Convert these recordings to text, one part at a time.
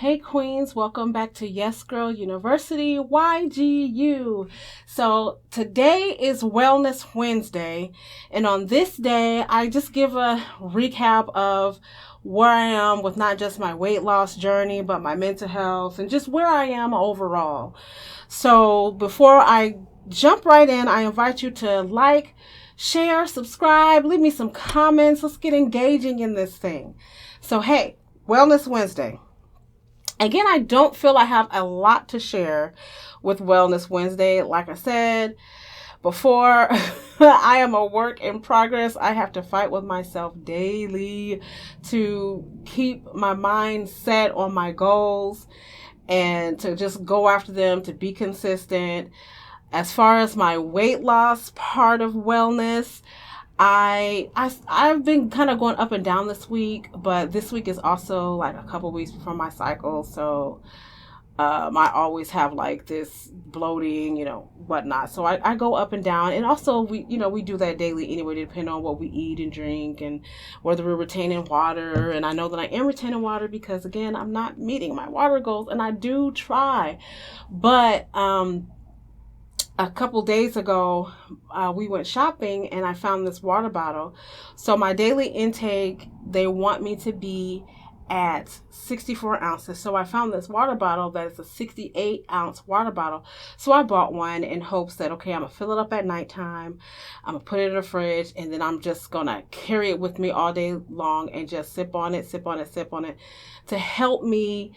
Hey Queens, welcome back to Yes Girl University YGU. So today is Wellness Wednesday, and on this day, I just give a recap of where I am with not just my weight loss journey, but my mental health and just where I am overall. So before I jump right in, I invite you to like, share, subscribe, leave me some comments. Let's get engaging in this thing. So, hey, Wellness Wednesday. Again, I don't feel I have a lot to share with Wellness Wednesday. Like I said before, I am a work in progress. I have to fight with myself daily to keep my mind set on my goals and to just go after them, to be consistent. As far as my weight loss part of wellness, I've been kind of going up and down this week, but this week is also like a couple weeks before my cycle, so I always have like this bloating, whatnot. So I go up and down, and also we do that daily anyway, depending on what we eat and drink and whether we're retaining water. And I know that I am retaining water because again, I'm not meeting my water goals, and I do try, but a couple days ago, we went shopping and I found this water bottle. So my daily intake, they want me to be at 64 ounces. So I found this water bottle that is a 68-ounce water bottle. So I bought one in hopes that, okay, I'm going to fill it up at nighttime. I'm going to put it in the fridge, and then I'm just going to carry it with me all day long and just sip on it to help me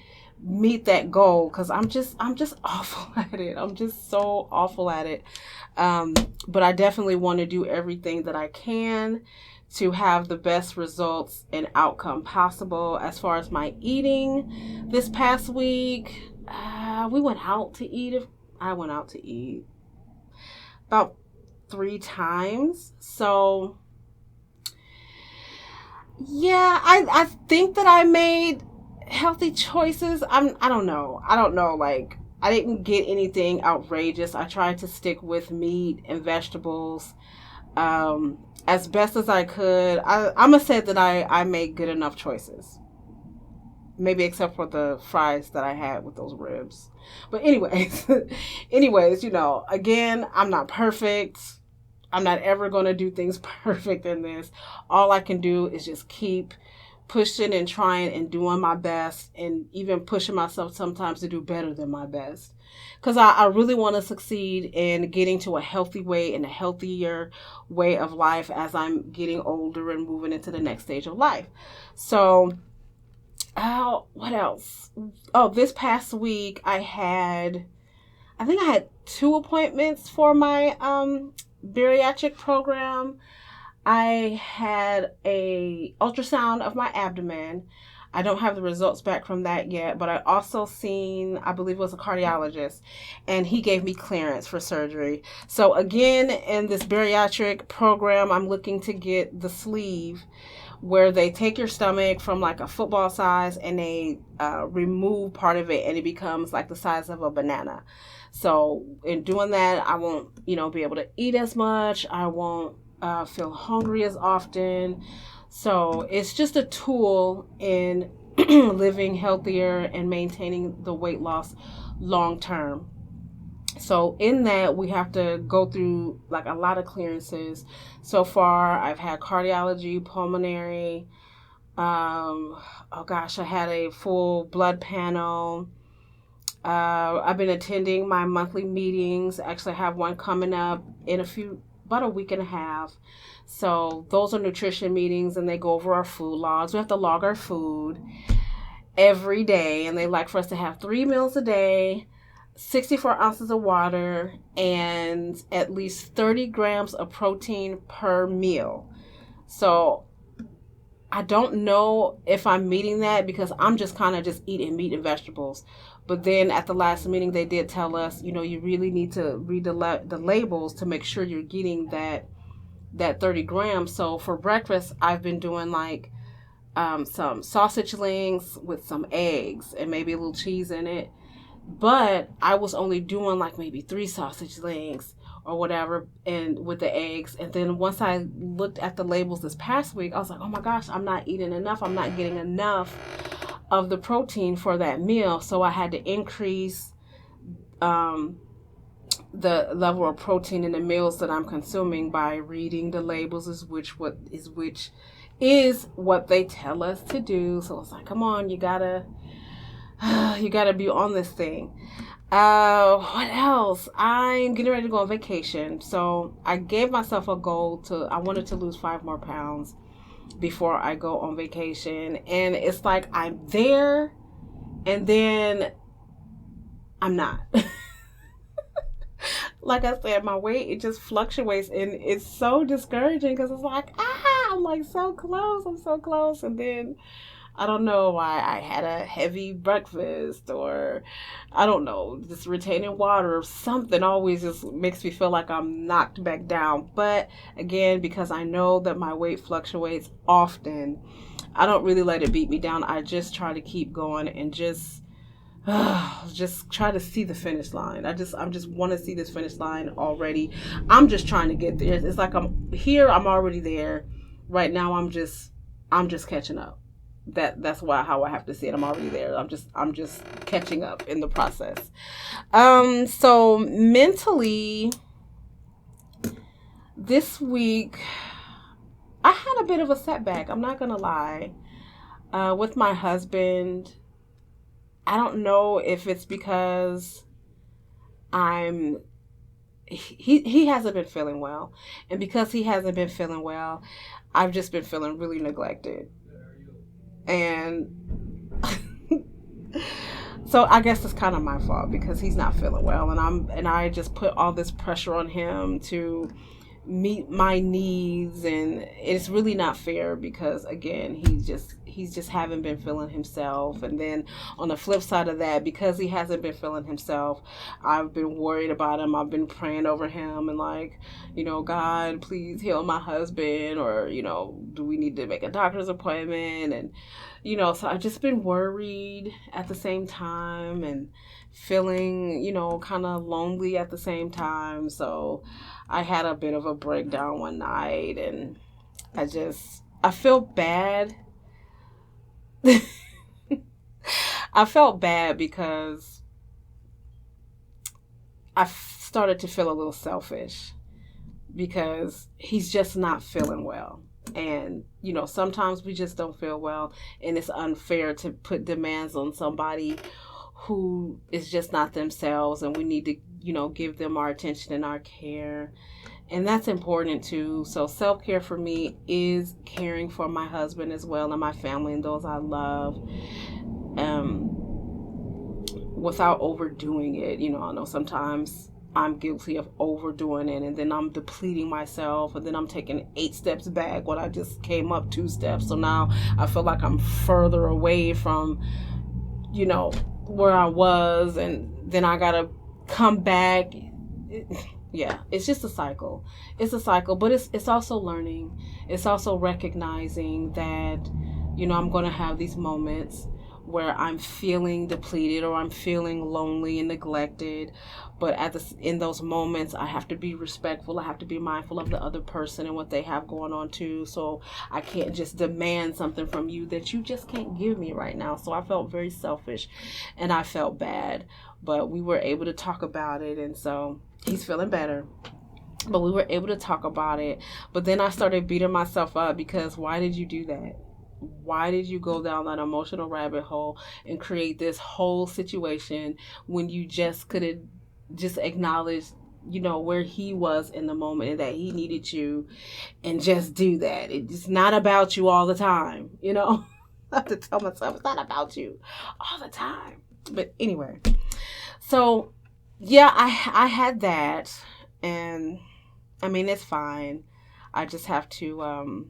meet that goal, because I'm just awful at it. I'm just so awful at it. But I definitely want to do everything that I can to have the best results and outcome possible. As far as my eating this past week, we went out to eat. I went out to eat about 3 times. So yeah, I think that I made healthy choices. I don't know. Like, I didn't get anything outrageous. I tried to stick with meat and vegetables as best as I could. I'm gonna say that I made good enough choices. Maybe except for the fries that I had with those ribs. But anyways, again, I'm not perfect. I'm not ever going to do things perfect in this. All I can do is just keep pushing and trying and doing my best, and even pushing myself sometimes to do better than my best. Because I really want to succeed in getting to a healthy way and a healthier way of life as I'm getting older and moving into the next stage of life. So, what else? Oh, this past week I think I had 2 appointments for my bariatric program. I had a ultrasound of my abdomen. I don't have the results back from that yet, but I also seen, I believe it was a cardiologist, and he gave me clearance for surgery. So again, in this bariatric program, I'm looking to get the sleeve, where they take your stomach from like a football size and they remove part of it, and it becomes like the size of a banana. So in doing that, I won't, be able to eat as much. I won't feel hungry as often. So it's just a tool in living healthier and maintaining the weight loss long term. So in that, we have to go through like a lot of clearances. So far, I've had cardiology, pulmonary. I had a full blood panel. I've been attending my monthly meetings. Actually, I have one coming up in about a week and a half. So those are nutrition meetings, and they go over our food logs. We have to log our food every day, and they like for us to have 3 meals a day, 64 ounces of water, and at least 30 grams of protein per meal. So I don't know if I'm meeting that, because I'm just kind of just eating meat and vegetables. But then at the last meeting, they did tell us, you really need to read the labels to make sure you're getting that 30 grams. So for breakfast, I've been doing like some sausage links with some eggs and maybe a little cheese in it. But I was only doing like maybe 3 sausage links or whatever, and with the eggs. And then once I looked at the labels this past week, I was like, oh my gosh, I'm not eating enough. I'm not getting enough of the protein for that meal. So I had to increase the level of protein in the meals that I'm consuming by reading the labels, which is what they tell us to do. So it's like, come on, you gotta be on this thing. What else? I'm getting ready to go on vacation. So I gave myself a goal I wanted to lose 5 more pounds before I go on vacation. And it's like I'm there and then I'm not. Like I said, my weight, it just fluctuates, and it's so discouraging because it's like, I'm like so close. I'm so close. And then I don't know why I had a heavy breakfast, or I don't know, just retaining water or something always just makes me feel like I'm knocked back down. But again, because I know that my weight fluctuates often, I don't really let it beat me down. I just try to keep going and just try to see the finish line. I just want to see this finish line already. I'm just trying to get there. It's like I'm here, I'm already there. Right now I'm just catching up. That's how I have to see it. I'm already there. I'm just catching up in the process. So mentally this week I had a bit of a setback. I'm not gonna lie. With my husband, I don't know if it's because he hasn't been feeling well. And because he hasn't been feeling well, I've just been feeling really neglected. And so I guess it's kind of my fault because he's not feeling well, and I just put all this pressure on him to meet my needs, and it's really not fair because again he's just haven't been feeling himself. And then on the flip side of that, because he hasn't been feeling himself, I've been worried about him. I've been praying over him and like, God, please heal my husband, or do we need to make a doctor's appointment? And so I've just been worried at the same time and feeling kind of lonely at the same time. So I had a bit of a breakdown one night, and I feel bad. I felt bad because I started to feel a little selfish because he's just not feeling well. And, sometimes we just don't feel well, and it's unfair to put demands on somebody who is just not themselves, and we need to, give them our attention and our care. And that's important too. So self-care for me is caring for my husband as well, and my family and those I love, without overdoing it. I know sometimes I'm guilty of overdoing it, and then I'm depleting myself, and then I'm taking 8 steps back when I just came up 2 steps. So now I feel like I'm further away from, where I was, and then I gotta come back. Yeah, it's just a cycle. It's a cycle, but it's also learning. It's also recognizing that, I'm gonna have these moments where I'm feeling depleted or I'm feeling lonely and neglected. But in those moments, I have to be respectful. I have to be mindful of the other person and what they have going on too. So I can't just demand something from you that you just can't give me right now. So I felt very selfish and I felt bad. But we were able to talk about it, and so he's feeling better. But we were able to talk about it. But then I started beating myself up because why did you do that? Why did you go down that emotional rabbit hole and create this whole situation when you just could have just acknowledged, where he was in the moment and that he needed you, and just do that? It's not about you all the time, I have to tell myself it's not about you all the time. But anyway, so yeah, I had that, and I mean, it's fine. I just have to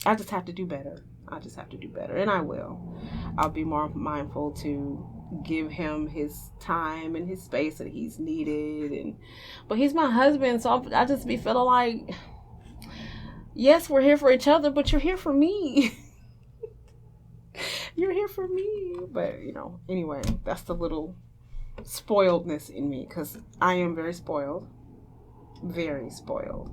do better. I just have to do better, and I will. I'll be more mindful to give him his time and his space that he's needed. But he's my husband, so I just be feeling like, yes, we're here for each other, but you're here for me. You're here for me. But, anyway, that's the little spoiledness in me, because I am very spoiled. Very spoiled.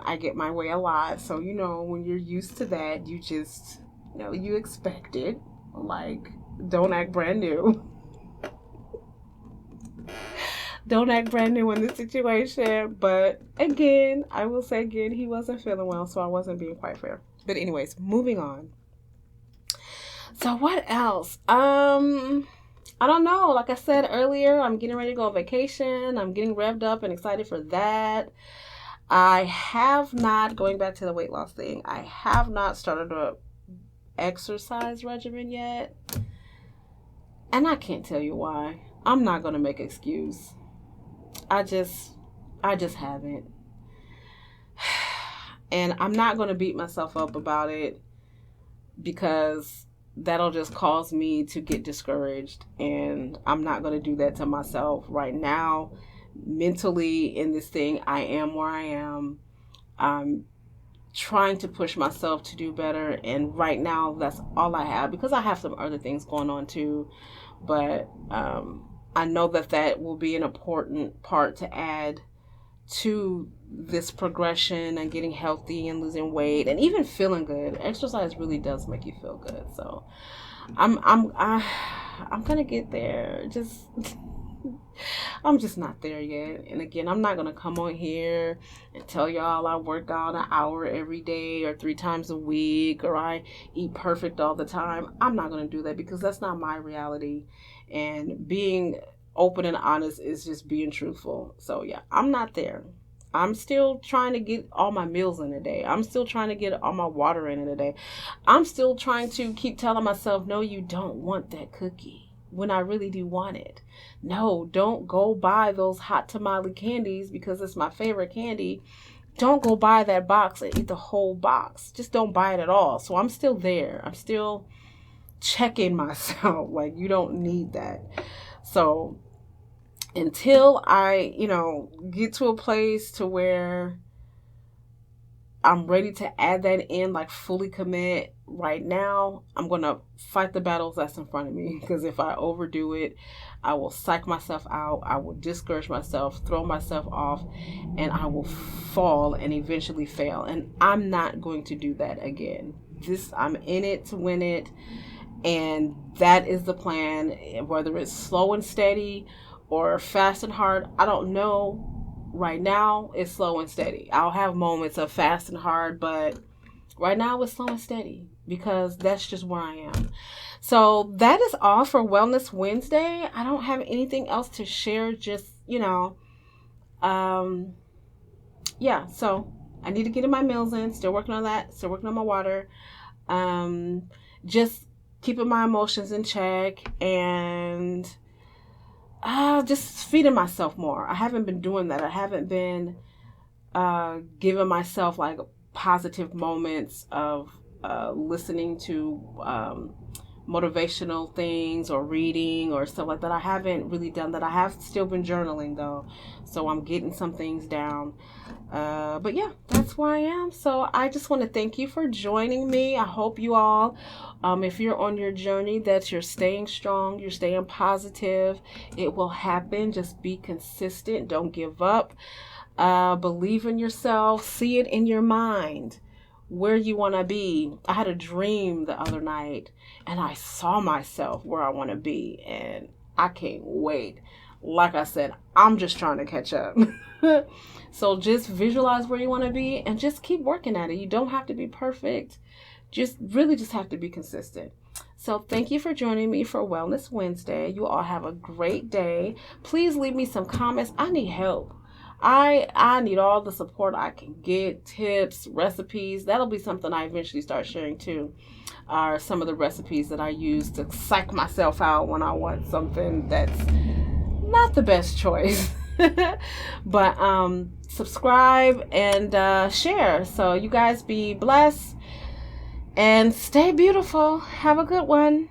I get my way a lot. So, when you're used to that, you just, you expect it. Like, don't act brand new. Don't act brand new in this situation. But again, I will say again, he wasn't feeling well, so I wasn't being quite fair. But anyways, moving on. So what else? I don't know. Like I said earlier, I'm getting ready to go on vacation. I'm getting revved up and excited for that. I have not, going back to the weight loss thing, I have not started a exercise regimen yet. And I can't tell you why. I'm not going to make an excuse. I just haven't. And I'm not going to beat myself up about it because that'll just cause me to get discouraged. And I'm not going to do that to myself right now. Mentally in this thing, I am where I am. I'm trying to push myself to do better. And right now, that's all I have because I have some other things going on too. But I know that will be an important part to add to this progression and getting healthy and losing weight and even feeling good. Exercise really does make you feel good. So I'm gonna get there. I'm just not there yet. And again, I'm not gonna come on here and tell y'all I work out an hour every day or 3 times a week or I eat perfect all the time. I'm not gonna do that because that's not my reality. And being open and honest is just being truthful. So yeah, I'm not there. I'm still trying to get all my meals in a day. I'm still trying to get all my water in a day. I'm still trying to keep telling myself, no, you don't want that cookie when I really do want it. No, don't go buy those hot tamale candies because it's my favorite candy. Don't go buy that box and eat the whole box. Just don't buy it at all. So I'm still there. I'm still checking myself. Like, you don't need that. So until I, get to a place to where I'm ready to add that in, like fully commit right now, I'm going to fight the battles that's in front of me. Because if I overdo it, I will psych myself out. I will discourage myself, throw myself off, and I will fall and eventually fail. And I'm not going to do that again. I'm in it to win it. And that is the plan, whether it's slow and steady or fast and hard. I don't know. Right now, it's slow and steady. I'll have moments of fast and hard, but right now it's slow and steady because that's just where I am. So that is all for Wellness Wednesday. I don't have anything else to share. Just, so I need to get in my meals in. Still working on that. Still working on my water. Just keeping my emotions in check and just feeding myself more. I haven't been doing that. I haven't been giving myself like positive moments of listening to motivational things or reading or stuff like that. I haven't really done that. I have still been journaling though, so I'm getting some things down. But yeah, that's where I am. So I just want to thank you for joining me. I hope you all, if you're on your journey, that you're staying strong, you're staying positive. It will happen. Just be consistent. Don't give up. Believe in yourself. See it in your mind where you want to be. I had a dream the other night and I saw myself where I want to be, and I can't wait. Like I said, I'm just trying to catch up. So just visualize where you want to be and just keep working at it. You don't have to be perfect. Just have to be consistent. So thank you for joining me for Wellness Wednesday. You all have a great day. Please leave me some comments. I need help. I need all the support I can get, tips, recipes. That'll be something I eventually start sharing too. Are some of the recipes that I use to psych myself out when I want something that's not the best choice. But subscribe and share. So you guys be blessed and stay beautiful. Have a good one.